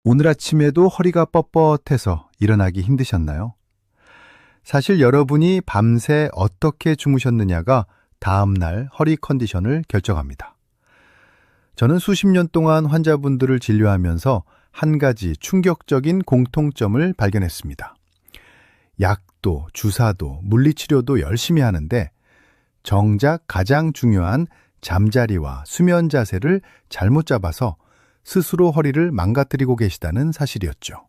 오늘 아침에도 허리가 뻣뻣해서 일어나기 힘드셨나요? 사실 여러분이 밤새 어떻게 주무셨느냐가 다음날 허리 컨디션을 결정합니다. 저는 수십 년 동안 환자분들을 진료하면서 한 가지 충격적인 공통점을 발견했습니다. 약도, 주사도, 물리치료도 열심히 하는데 정작 가장 중요한 잠자리와 수면 자세를 잘못 잡아서 스스로 허리를 망가뜨리고 계시다는 사실이었죠.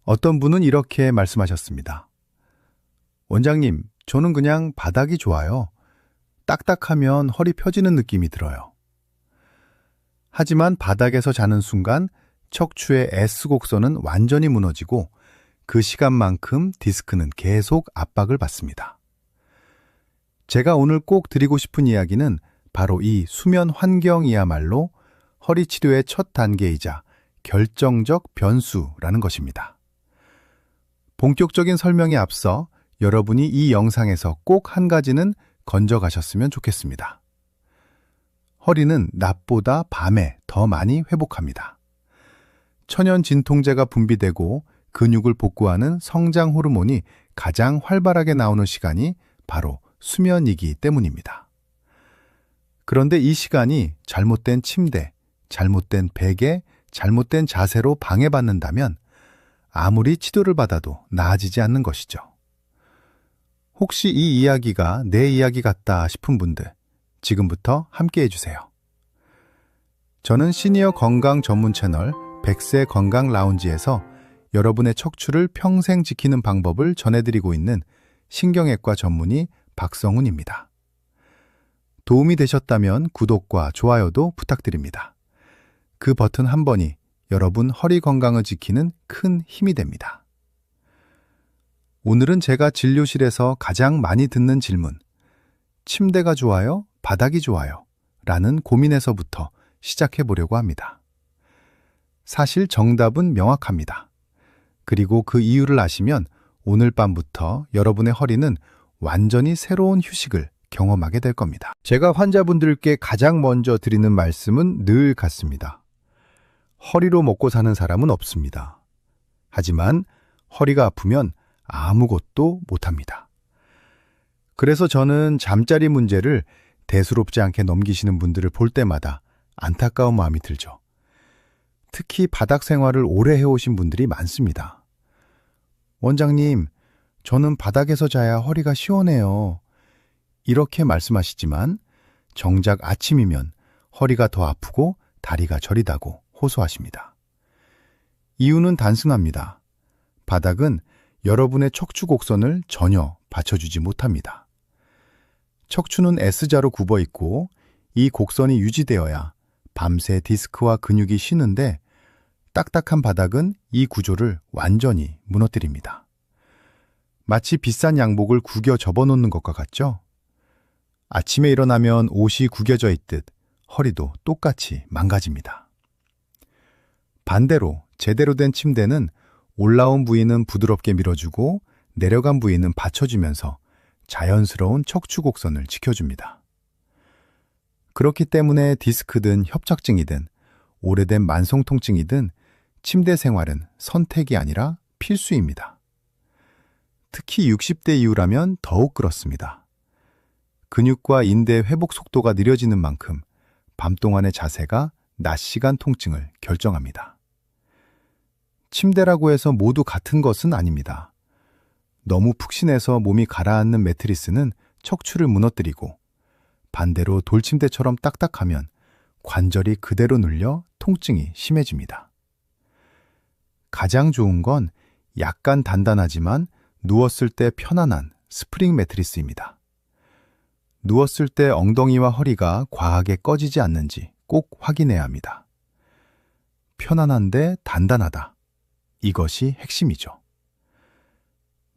어떤 분은 이렇게 말씀하셨습니다. 원장님, 저는 그냥 바닥이 좋아요. 딱딱하면 허리 펴지는 느낌이 들어요. 하지만 바닥에서 자는 순간 척추의 S곡선은 완전히 무너지고 그 시간만큼 디스크는 계속 압박을 받습니다. 제가 오늘 꼭 드리고 싶은 이야기는 바로 이 수면 환경이야말로 허리 치료의 첫 단계이자 결정적 변수라는 것입니다. 본격적인 설명에 앞서 여러분이 이 영상에서 꼭 한 가지는 건져가셨으면 좋겠습니다. 허리는 낮보다 밤에 더 많이 회복합니다. 천연 진통제가 분비되고 근육을 복구하는 성장 호르몬이 가장 활발하게 나오는 시간이 바로 수면이기 때문입니다. 그런데 이 시간이 잘못된 침대, 잘못된 베개, 잘못된 자세로 방해받는다면 아무리 치료를 받아도 나아지지 않는 것이죠. 혹시 이 이야기가 내 이야기 같다 싶은 분들, 지금부터 함께 해주세요. 저는 시니어 건강 전문 채널 100세 건강 라운지에서 여러분의 척추를 평생 지키는 방법을 전해드리고 있는 신경외과 전문의 박성훈입니다. 도움이 되셨다면 구독과 좋아요도 부탁드립니다. 그 버튼 한 번이 여러분 허리 건강을 지키는 큰 힘이 됩니다. 오늘은 제가 진료실에서 가장 많이 듣는 질문, 침대가 좋아요? 바닥이 좋아요? 라는 고민에서부터 시작해 보려고 합니다. 사실 정답은 명확합니다. 그리고 그 이유를 아시면 오늘 밤부터 여러분의 허리는 완전히 새로운 휴식을 경험하게 될 겁니다. 제가 환자분들께 가장 먼저 드리는 말씀은 늘 같습니다. 허리로 먹고 사는 사람은 없습니다. 하지만 허리가 아프면 아무것도 못합니다. 그래서 저는 잠자리 문제를 대수롭지 않게 넘기시는 분들을 볼 때마다 안타까운 마음이 들죠. 특히 바닥 생활을 오래 해오신 분들이 많습니다. 원장님, 저는 바닥에서 자야 허리가 시원해요. 이렇게 말씀하시지만 정작 아침이면 허리가 더 아프고 다리가 저리다고 호소하십니다. 이유는 단순합니다. 바닥은 여러분의 척추 곡선을 전혀 받쳐주지 못합니다. 척추는 S자로 굽어 있고 이 곡선이 유지되어야 밤새 디스크와 근육이 쉬는데 딱딱한 바닥은 이 구조를 완전히 무너뜨립니다. 마치 비싼 양복을 구겨 접어놓는 것과 같죠? 아침에 일어나면 옷이 구겨져 있듯 허리도 똑같이 망가집니다. 반대로 제대로 된 침대는 올라온 부위는 부드럽게 밀어주고 내려간 부위는 받쳐주면서 자연스러운 척추 곡선을 지켜줍니다. 그렇기 때문에 디스크든 협착증이든 오래된 만성 통증이든 침대 생활은 선택이 아니라 필수입니다. 특히 60대 이후라면 더욱 그렇습니다. 근육과 인대 회복 속도가 느려지는 만큼 밤 동안의 자세가 낮 시간 통증을 결정합니다. 침대라고 해서 모두 같은 것은 아닙니다. 너무 푹신해서 몸이 가라앉는 매트리스는 척추를 무너뜨리고 반대로 돌침대처럼 딱딱하면 관절이 그대로 눌려 통증이 심해집니다. 가장 좋은 건 약간 단단하지만 누웠을 때 편안한 스프링 매트리스입니다. 누웠을 때 엉덩이와 허리가 과하게 꺼지지 않는지 꼭 확인해야 합니다. 편안한데 단단하다. 이것이 핵심이죠.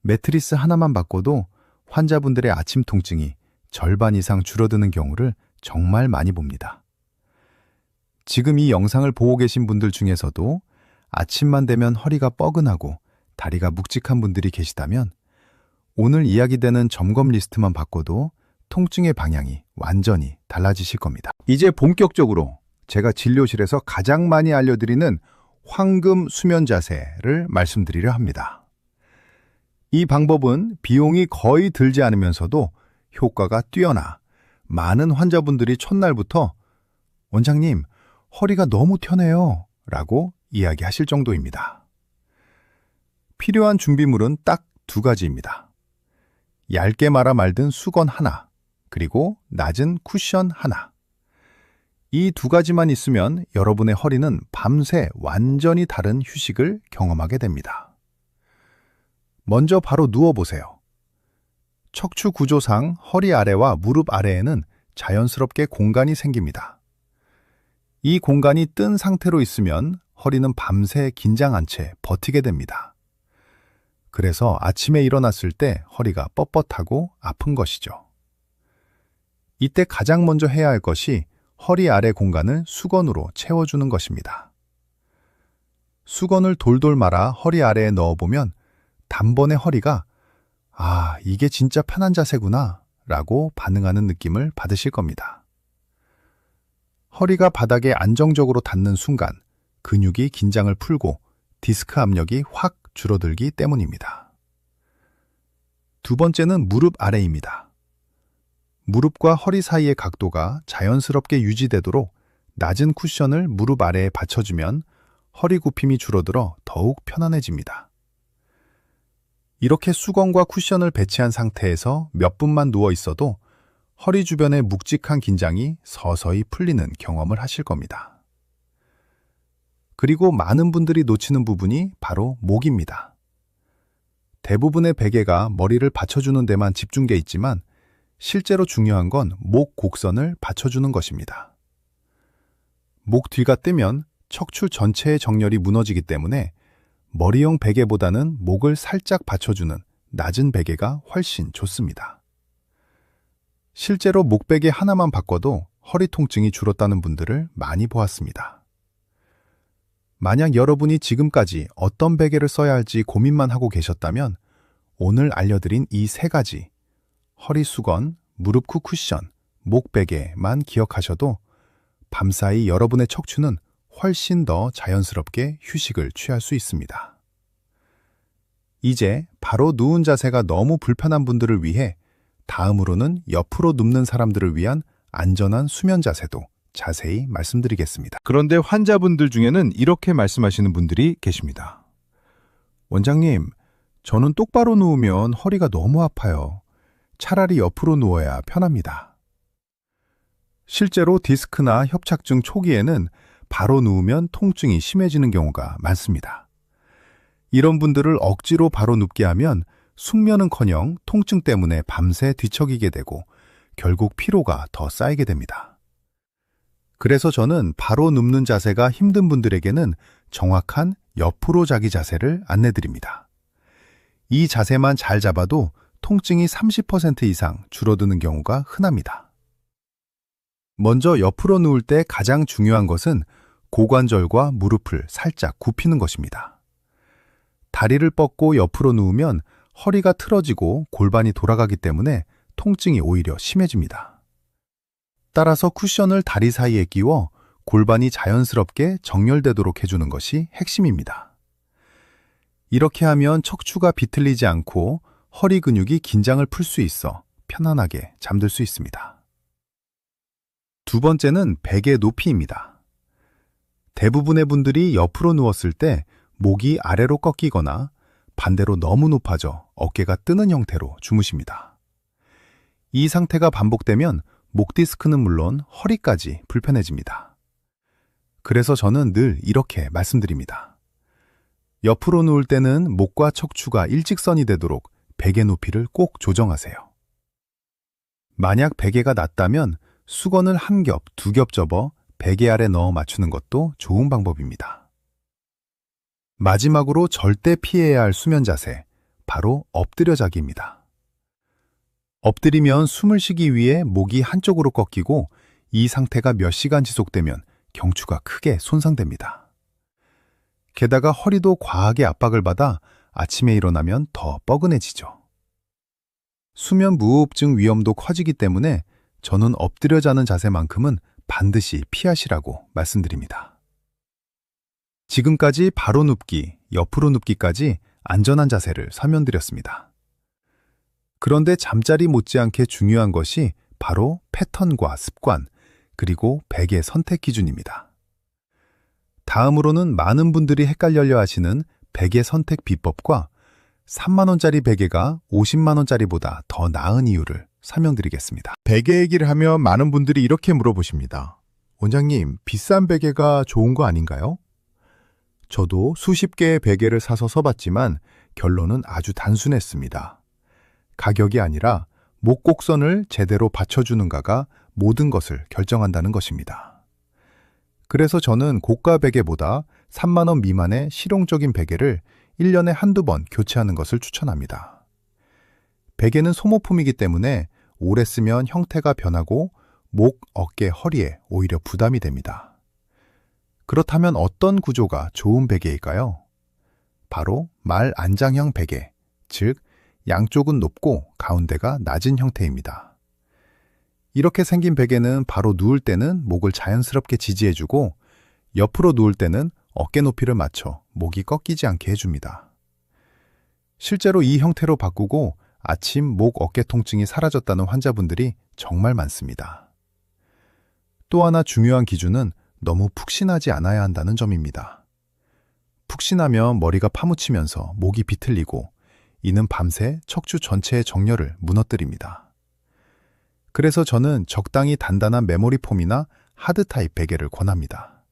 매트리스 하나만 바꿔도 환자분들의 아침 통증이 절반 이상 줄어드는 경우를 정말 많이 봅니다. 지금 이 영상을 보고 계신 분들 중에서도 아침만 되면 허리가 뻐근하고 다리가 묵직한 분들이 계시다면 오늘 이야기되는 점검 리스트만 바꿔도 통증의 방향이 완전히 달라지실 겁니다. 이제 본격적으로 제가 진료실에서 가장 많이 알려드리는 황금 수면 자세를 말씀드리려 합니다. 이 방법은 비용이 거의 들지 않으면서도 효과가 뛰어나 많은 환자분들이 첫날부터 원장님, 허리가 너무 튀네요 라고 이야기하실 정도입니다. 필요한 준비물은 딱 두 가지입니다. 얇게 말아 말든 수건 하나, 그리고 낮은 쿠션 하나. 이 두 가지만 있으면 여러분의 허리는 밤새 완전히 다른 휴식을 경험하게 됩니다. 먼저 바로 누워보세요. 척추 구조상 허리 아래와 무릎 아래에는 자연스럽게 공간이 생깁니다. 이 공간이 뜬 상태로 있으면 허리는 밤새 긴장한 채 버티게 됩니다. 그래서 아침에 일어났을 때 허리가 뻣뻣하고 아픈 것이죠. 이때 가장 먼저 해야 할 것이 허리 아래 공간을 수건으로 채워주는 것입니다. 수건을 돌돌 말아 허리 아래에 넣어보면 단번에 허리가 아, 이게 진짜 편한 자세구나 라고 반응하는 느낌을 받으실 겁니다. 허리가 바닥에 안정적으로 닿는 순간 근육이 긴장을 풀고 디스크 압력이 확 줄어들기 때문입니다. 두 번째는 무릎 아래입니다. 무릎과 허리 사이의 각도가 자연스럽게 유지되도록 낮은 쿠션을 무릎 아래에 받쳐주면 허리 굽힘이 줄어들어 더욱 편안해집니다. 이렇게 수건과 쿠션을 배치한 상태에서 몇 분만 누워 있어도 허리 주변의 묵직한 긴장이 서서히 풀리는 경험을 하실 겁니다. 그리고 많은 분들이 놓치는 부분이 바로 목입니다. 대부분의 베개가 머리를 받쳐주는 데만 집중돼 있지만 실제로 중요한 건 목 곡선을 받쳐주는 것입니다. 목 뒤가 뜨면 척추 전체의 정렬이 무너지기 때문에 머리형 베개보다는 목을 살짝 받쳐주는 낮은 베개가 훨씬 좋습니다. 실제로 목베개 하나만 바꿔도 허리 통증이 줄었다는 분들을 많이 보았습니다. 만약 여러분이 지금까지 어떤 베개를 써야 할지 고민만 하고 계셨다면 오늘 알려드린 이 세 가지 허리 수건, 무릎 쿠션, 목 베개만 기억하셔도 밤사이 여러분의 척추는 훨씬 더 자연스럽게 휴식을 취할 수 있습니다. 이제 바로 누운 자세가 너무 불편한 분들을 위해 다음으로는 옆으로 눕는 사람들을 위한 안전한 수면 자세도 자세히 말씀드리겠습니다. 그런데 환자분들 중에는 이렇게 말씀하시는 분들이 계십니다. 원장님, 저는 똑바로 누우면 허리가 너무 아파요. 차라리 옆으로 누워야 편합니다. 실제로 디스크나 협착증 초기에는 바로 누우면 통증이 심해지는 경우가 많습니다. 이런 분들을 억지로 바로 눕게 하면 숙면은커녕 통증 때문에 밤새 뒤척이게 되고 결국 피로가 더 쌓이게 됩니다. 그래서 저는 바로 눕는 자세가 힘든 분들에게는 정확한 옆으로 자기 자세를 안내드립니다. 이 자세만 잘 잡아도 통증이 30% 이상 줄어드는 경우가 흔합니다. 먼저 옆으로 누울 때 가장 중요한 것은 고관절과 무릎을 살짝 굽히는 것입니다. 다리를 뻗고 옆으로 누우면 허리가 틀어지고 골반이 돌아가기 때문에 통증이 오히려 심해집니다. 따라서 쿠션을 다리 사이에 끼워 골반이 자연스럽게 정렬되도록 해주는 것이 핵심입니다. 이렇게 하면 척추가 비틀리지 않고 허리 근육이 긴장을 풀 수 있어 편안하게 잠들 수 있습니다. 두 번째는 베개 높이입니다. 대부분의 분들이 옆으로 누웠을 때 목이 아래로 꺾이거나 반대로 너무 높아져 어깨가 뜨는 형태로 주무십니다. 이 상태가 반복되면 목 디스크는 물론 허리까지 불편해집니다. 그래서 저는 늘 이렇게 말씀드립니다. 옆으로 누울 때는 목과 척추가 일직선이 되도록 베개 높이를 꼭 조정하세요. 만약 베개가 낮다면 수건을 한 겹, 두 겹 접어 베개 아래 넣어 맞추는 것도 좋은 방법입니다. 마지막으로 절대 피해야 할 수면 자세, 바로 엎드려 자기입니다. 엎드리면 숨을 쉬기 위해 목이 한쪽으로 꺾이고 이 상태가 몇 시간 지속되면 경추가 크게 손상됩니다. 게다가 허리도 과하게 압박을 받아 아침에 일어나면 더 뻐근해지죠. 수면 무호흡증 위험도 커지기 때문에 저는 엎드려 자는 자세만큼은 반드시 피하시라고 말씀드립니다. 지금까지 바로 눕기, 옆으로 눕기까지 안전한 자세를 설명드렸습니다. 그런데 잠자리 못지않게 중요한 것이 바로 패턴과 습관, 그리고 베개 선택 기준입니다. 다음으로는 많은 분들이 헷갈려 하시는 베개 선택 비법과 3만 원짜리 베개가 50만 원짜리보다 더 나은 이유를 설명드리겠습니다. 베개 얘기를 하면 많은 분들이 이렇게 물어보십니다. 원장님, 비싼 베개가 좋은 거 아닌가요? 저도 수십 개의 베개를 사서 써봤지만 결론은 아주 단순했습니다. 가격이 아니라 목 곡선을 제대로 받쳐주는가가 모든 것을 결정한다는 것입니다. 그래서 저는 고가 베개보다 3만 원 미만의 실용적인 베개를 1년에 한두 번 교체하는 것을 추천합니다. 베개는 소모품이기 때문에 오래 쓰면 형태가 변하고 목, 어깨, 허리에 오히려 부담이 됩니다. 그렇다면 어떤 구조가 좋은 베개일까요? 바로 말 안장형 베개, 즉 양쪽은 높고 가운데가 낮은 형태입니다. 이렇게 생긴 베개는 바로 누울 때는 목을 자연스럽게 지지해주고 옆으로 누울 때는 어깨 높이를 맞춰 목이 꺾이지 않게 해줍니다. 실제로 이 형태로 바꾸고 아침 목 어깨 통증이 사라졌다는 환자분들이 정말 많습니다. 또 하나 중요한 기준은 너무 푹신하지 않아야 한다는 점입니다. 푹신하면 머리가 파묻히면서 목이 비틀리고 이는 밤새 척추 전체의 정렬을 무너뜨립니다. 그래서 저는 적당히 단단한 메모리 폼이나 하드 타입 베개를 권합니다.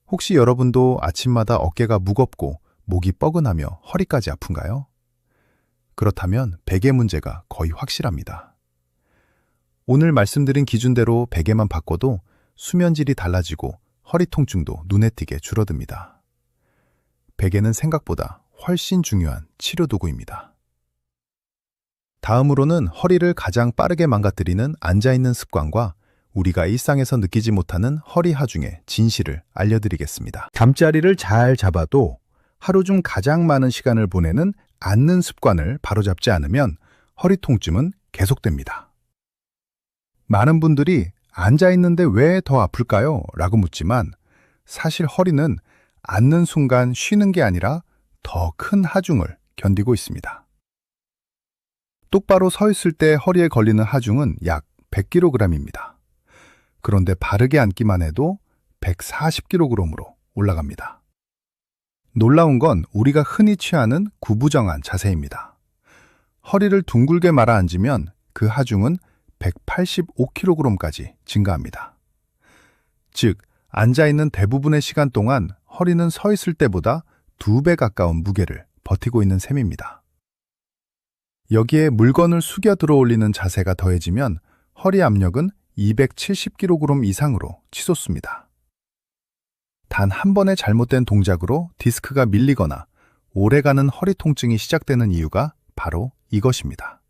혹시 여러분도 아침마다 어깨가 무겁고 목이 뻐근하며 허리까지 아픈가요? 그렇다면 베개 문제가 거의 확실합니다. 오늘 말씀드린 기준대로 베개만 바꿔도 수면질이 달라지고 허리 통증도 눈에 띄게 줄어듭니다. 베개는 생각보다 훨씬 중요한 치료 도구입니다. 다음으로는 허리를 가장 빠르게 망가뜨리는 앉아있는 습관과 우리가 일상에서 느끼지 못하는 허리 하중의 진실을 알려드리겠습니다. 잠자리를 잘 잡아도 하루 중 가장 많은 시간을 보내는 앉는 습관을 바로잡지 않으면 허리 통증은 계속됩니다. 많은 분들이 앉아있는데 왜 더 아플까요? 라고 묻지만 사실 허리는 앉는 순간 쉬는 게 아니라 더 큰 하중을 견디고 있습니다. 똑바로 서 있을 때 허리에 걸리는 하중은 약 100kg입니다. 그런데 바르게 앉기만 해도 140kg으로 올라갑니다. 놀라운 건 우리가 흔히 취하는 구부정한 자세입니다. 허리를 둥글게 말아 앉으면 그 하중은 185kg까지 증가합니다. 즉, 앉아있는 대부분의 시간 동안 허리는 서 있을 때보다 2배 가까운 무게를 버티고 있는 셈입니다. 여기에 물건을 숙여 들어 올리는 자세가 더해지면 허리 압력은 270kg 이상으로 치솟습니다. 단 한 번의 잘못된 동작으로 디스크가 밀리거나 오래가는 허리 통증이 시작되는 이유가 바로 이것입니다.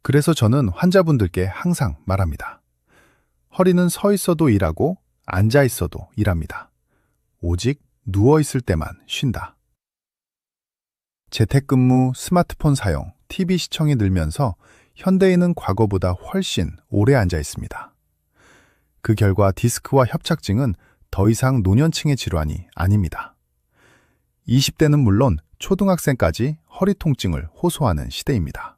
그래서 저는 환자분들께 항상 말합니다. 허리는 서 있어도 일하고 앉아 있어도 일합니다. 오직 누워 있을 때만 쉰다. 재택근무, 스마트폰 사용, TV 시청이 늘면서 현대인은 과거보다 훨씬 오래 앉아 있습니다. 그 결과 디스크와 협착증은 더 이상 노년층의 질환이 아닙니다. 20대는 물론 초등학생까지 허리 통증을 호소하는 시대입니다.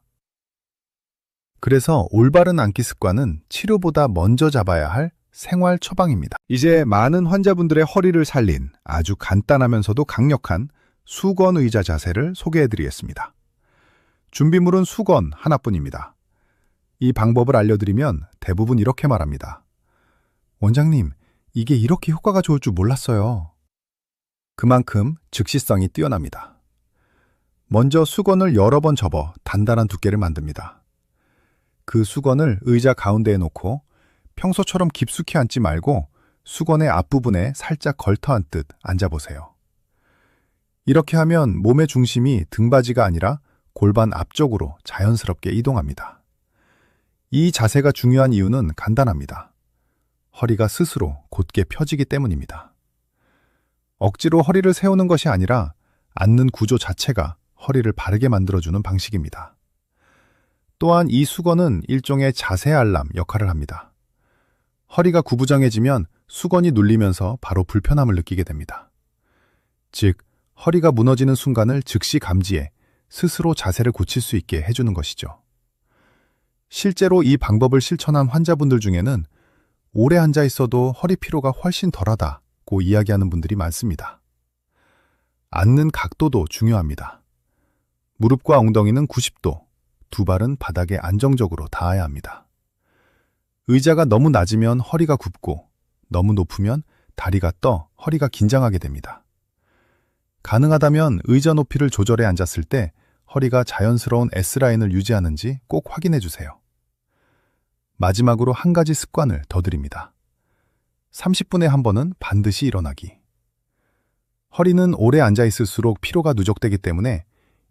그래서 올바른 앉기 습관은 치료보다 먼저 잡아야 할 생활 처방입니다. 이제 많은 환자분들의 허리를 살린 아주 간단하면서도 강력한 수건 의자 자세를 소개해드리겠습니다. 준비물은 수건 하나뿐입니다. 이 방법을 알려드리면 대부분 이렇게 말합니다. 원장님, 이게 이렇게 효과가 좋을 줄 몰랐어요. 그만큼 즉시성이 뛰어납니다. 먼저 수건을 여러 번 접어 단단한 두께를 만듭니다. 그 수건을 의자 가운데에 놓고 평소처럼 깊숙이 앉지 말고 수건의 앞부분에 살짝 걸터 앉듯 앉아보세요. 이렇게 하면 몸의 중심이 등받이가 아니라 골반 앞쪽으로 자연스럽게 이동합니다. 이 자세가 중요한 이유는 간단합니다. 허리가 스스로 곧게 펴지기 때문입니다. 억지로 허리를 세우는 것이 아니라 앉는 구조 자체가 허리를 바르게 만들어주는 방식입니다. 또한 이 수건은 일종의 자세 알람 역할을 합니다. 허리가 구부정해지면 수건이 눌리면서 바로 불편함을 느끼게 됩니다. 즉, 허리가 무너지는 순간을 즉시 감지해 스스로 자세를 고칠 수 있게 해주는 것이죠. 실제로 이 방법을 실천한 환자분들 중에는 오래 앉아 있어도 허리 피로가 훨씬 덜하다고 이야기하는 분들이 많습니다. 앉는 각도도 중요합니다. 무릎과 엉덩이는 90도, 두 발은 바닥에 안정적으로 닿아야 합니다. 의자가 너무 낮으면 허리가 굽고 너무 높으면 다리가 떠 허리가 긴장하게 됩니다. 가능하다면 의자 높이를 조절해 앉았을 때 허리가 자연스러운 S라인을 유지하는지 꼭 확인해 주세요. 마지막으로 한 가지 습관을 더 드립니다. 30분에 한 번은 반드시 일어나기. 허리는 오래 앉아 있을수록 피로가 누적되기 때문에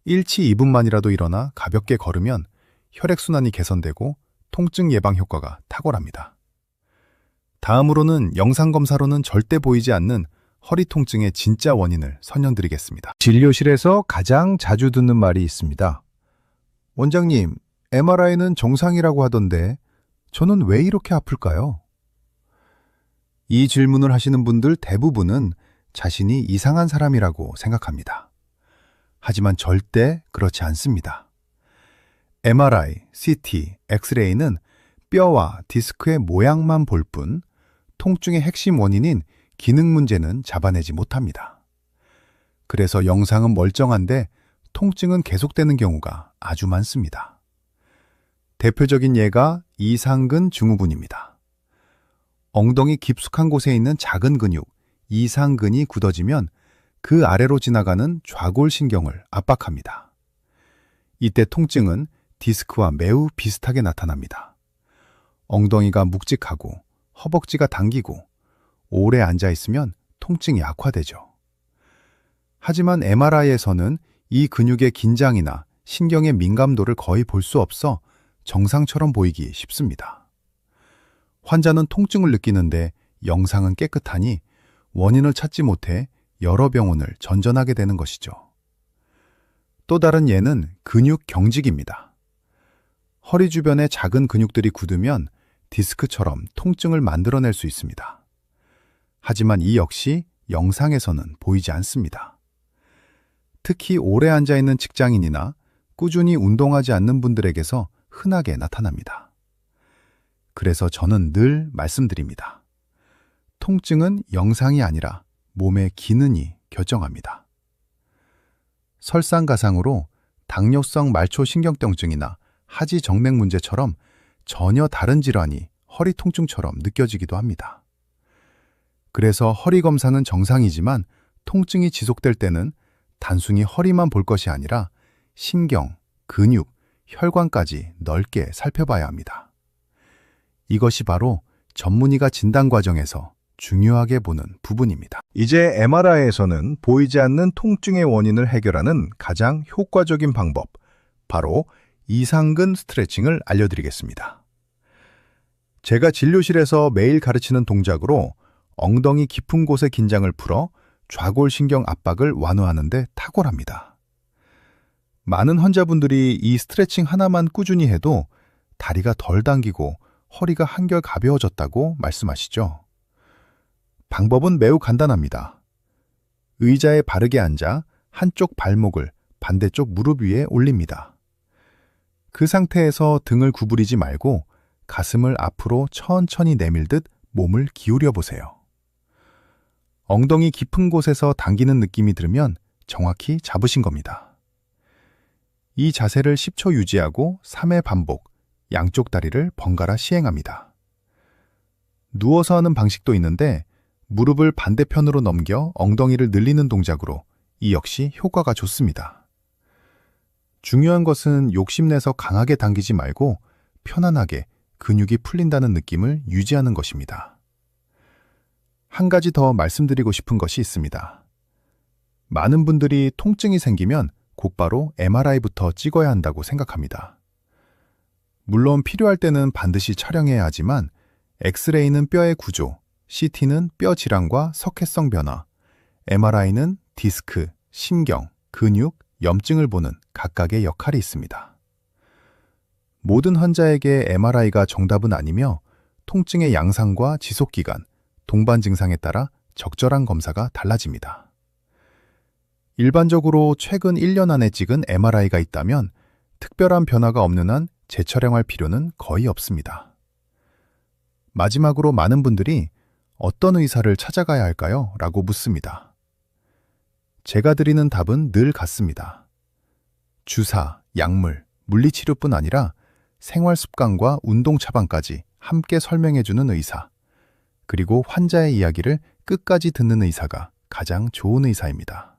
1치 2분만이라도 일어나 가볍게 걸으면 혈액순환이 개선되고 통증 예방 효과가 탁월합니다. 다음으로는 영상검사로는 절대 보이지 않는 허리 통증의 진짜 원인을 설명드리겠습니다. 진료실에서 가장 자주 듣는 말이 있습니다. 원장님, MRI는 정상이라고 하던데 저는 왜 이렇게 아플까요? 이 질문을 하시는 분들 대부분은 자신이 이상한 사람이라고 생각합니다. 하지만 절대 그렇지 않습니다. MRI, CT, 엑스레이는 뼈와 디스크의 모양만 볼 뿐 통증의 핵심 원인인 기능 문제는 잡아내지 못합니다. 그래서 영상은 멀쩡한데 통증은 계속되는 경우가 아주 많습니다. 대표적인 예가 이상근 증후군입니다. 엉덩이 깊숙한 곳에 있는 작은 근육, 이상근이 굳어지면 그 아래로 지나가는 좌골신경을 압박합니다. 이때 통증은 디스크와 매우 비슷하게 나타납니다. 엉덩이가 묵직하고 허벅지가 당기고 오래 앉아 있으면 통증이 악화되죠. 하지만 MRI에서는 이 근육의 긴장이나 신경의 민감도를 거의 볼 수 없어 정상처럼 보이기 쉽습니다. 환자는 통증을 느끼는데 영상은 깨끗하니 원인을 찾지 못해 여러 병원을 전전하게 되는 것이죠. 또 다른 예는 근육 경직입니다. 허리 주변에 작은 근육들이 굳으면 디스크처럼 통증을 만들어낼 수 있습니다. 하지만 이 역시 영상에서는 보이지 않습니다. 특히 오래 앉아있는 직장인이나 꾸준히 운동하지 않는 분들에게서 흔하게 나타납니다. 그래서 저는 늘 말씀드립니다. 통증은 영상이 아니라 몸의 기능이 결정합니다. 설상가상으로 당뇨성 말초신경병증이나 하지정맥 문제처럼 전혀 다른 질환이 허리 통증처럼 느껴지기도 합니다. 그래서 허리 검사는 정상이지만 통증이 지속될 때는 단순히 허리만 볼 것이 아니라 신경, 근육, 혈관까지 넓게 살펴봐야 합니다. 이것이 바로 전문의가 진단 과정에서 중요하게 보는 부분입니다. 이제 MRI에서는 보이지 않는 통증의 원인을 해결하는 가장 효과적인 방법, 바로 이상근 스트레칭을 알려드리겠습니다. 제가 진료실에서 매일 가르치는 동작으로 엉덩이 깊은 곳의 긴장을 풀어 좌골신경 압박을 완화하는 데 탁월합니다. 많은 환자분들이 이 스트레칭 하나만 꾸준히 해도 다리가 덜 당기고 허리가 한결 가벼워졌다고 말씀하시죠. 방법은 매우 간단합니다. 의자에 바르게 앉아 한쪽 발목을 반대쪽 무릎 위에 올립니다. 그 상태에서 등을 구부리지 말고 가슴을 앞으로 천천히 내밀듯 몸을 기울여 보세요. 엉덩이 깊은 곳에서 당기는 느낌이 들면 정확히 잡으신 겁니다. 이 자세를 10초 유지하고 3회 반복, 양쪽 다리를 번갈아 시행합니다. 누워서 하는 방식도 있는데 무릎을 반대편으로 넘겨 엉덩이를 늘리는 동작으로 이 역시 효과가 좋습니다. 중요한 것은 욕심내서 강하게 당기지 말고 편안하게 근육이 풀린다는 느낌을 유지하는 것입니다. 한 가지 더 말씀드리고 싶은 것이 있습니다. 많은 분들이 통증이 생기면 곧바로 MRI부터 찍어야 한다고 생각합니다. 물론 필요할 때는 반드시 촬영해야 하지만 엑스레이는 뼈의 구조, CT는 뼈 질환과 석회성 변화, MRI는 디스크, 신경, 근육, 염증을 보는 각각의 역할이 있습니다. 모든 환자에게 MRI가 정답은 아니며 통증의 양상과 지속기간, 동반 증상에 따라 적절한 검사가 달라집니다. 일반적으로 최근 1년 안에 찍은 MRI가 있다면 특별한 변화가 없는 한 재촬영할 필요는 거의 없습니다. 마지막으로 많은 분들이 어떤 의사를 찾아가야 할까요? 라고 묻습니다. 제가 드리는 답은 늘 같습니다. 주사, 약물, 물리치료뿐 아니라 생활 습관과 운동 처방까지 함께 설명해주는 의사, 그리고 환자의 이야기를 끝까지 듣는 의사가 가장 좋은 의사입니다.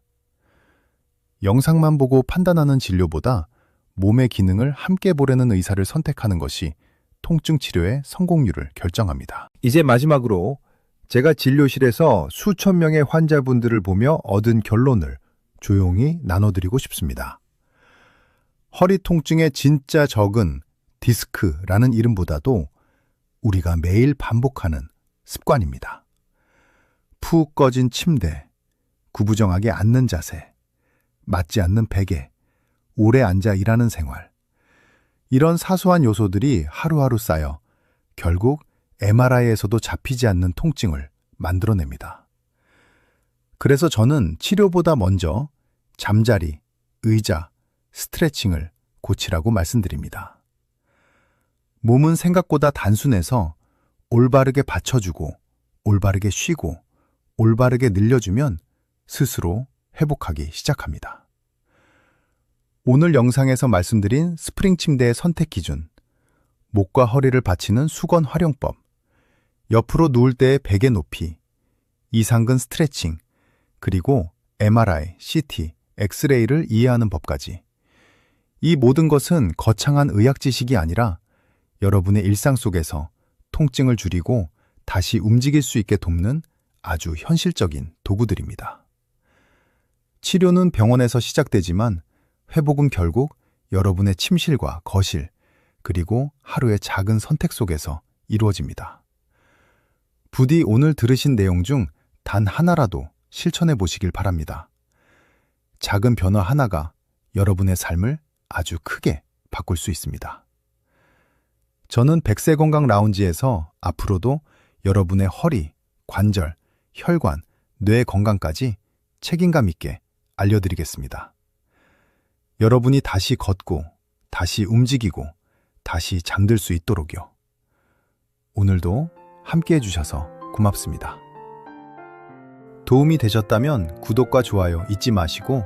영상만 보고 판단하는 진료보다 몸의 기능을 함께 보려는 의사를 선택하는 것이 통증 치료의 성공률을 결정합니다. 이제 마지막으로 제가 진료실에서 수천 명의 환자분들을 보며 얻은 결론을 조용히 나눠드리고 싶습니다. 허리 통증의 진짜 적은 디스크라는 이름보다도 우리가 매일 반복하는 습관입니다. 푹 꺼진 침대, 구부정하게 앉는 자세, 맞지 않는 베개, 오래 앉아 일하는 생활. 이런 사소한 요소들이 하루하루 쌓여 결국 MRI에서도 잡히지 않는 통증을 만들어냅니다. 그래서 저는 치료보다 먼저 잠자리, 의자, 스트레칭을 고치라고 말씀드립니다. 몸은 생각보다 단순해서 올바르게 받쳐주고, 올바르게 쉬고, 올바르게 늘려주면 스스로 회복하기 시작합니다. 오늘 영상에서 말씀드린 스프링 침대의 선택 기준, 목과 허리를 받치는 수건 활용법, 옆으로 누울 때의 베개 높이, 이상근 스트레칭, 그리고 MRI, CT, 엑스레이를 이해하는 법까지. 이 모든 것은 거창한 의학 지식이 아니라 여러분의 일상 속에서 통증을 줄이고 다시 움직일 수 있게 돕는 아주 현실적인 도구들입니다. 치료는 병원에서 시작되지만 회복은 결국 여러분의 침실과 거실, 그리고 하루의 작은 선택 속에서 이루어집니다. 부디 오늘 들으신 내용 중 단 하나라도 실천해 보시길 바랍니다. 작은 변화 하나가 여러분의 삶을 아주 크게 바꿀 수 있습니다. 저는 백세건강 라운지에서 앞으로도 여러분의 허리, 관절, 혈관, 뇌 건강까지 책임감 있게 알려드리겠습니다. 여러분이 다시 걷고, 다시 움직이고, 다시 잠들 수 있도록요. 오늘도 함께 해주셔서 고맙습니다. 도움이 되셨다면 구독과 좋아요 잊지 마시고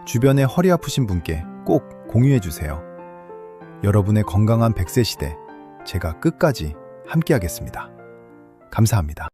주변에 허리 아프신 분께 꼭 공유해주세요. 여러분의 건강한 100세 시대, 제가 끝까지 함께하겠습니다. 감사합니다.